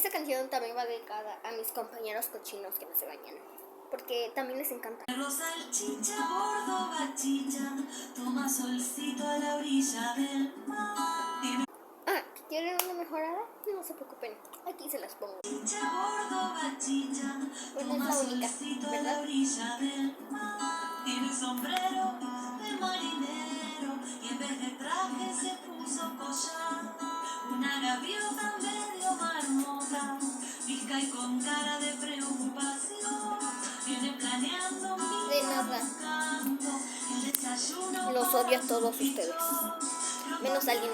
Esta canción también va dedicada a mis compañeros cochinos que no se bañan, porque también les encanta. Salchicha, bordo, bachicha, toma solcito a la orilla del mar. ¿Quieren una mejorada? No se preocupen, aquí se las pongo. Bordo, bachicha, Bueno, es la única, ¿verdad? A la orilla del mar. Tiene sombrero de marinero y en vez de traje se puso collar. Una gaviota medio marmota, pica y con cara de preocupación. Viene planeando De nada. el desayuno. Los odio a todos ustedes, menos a alguien.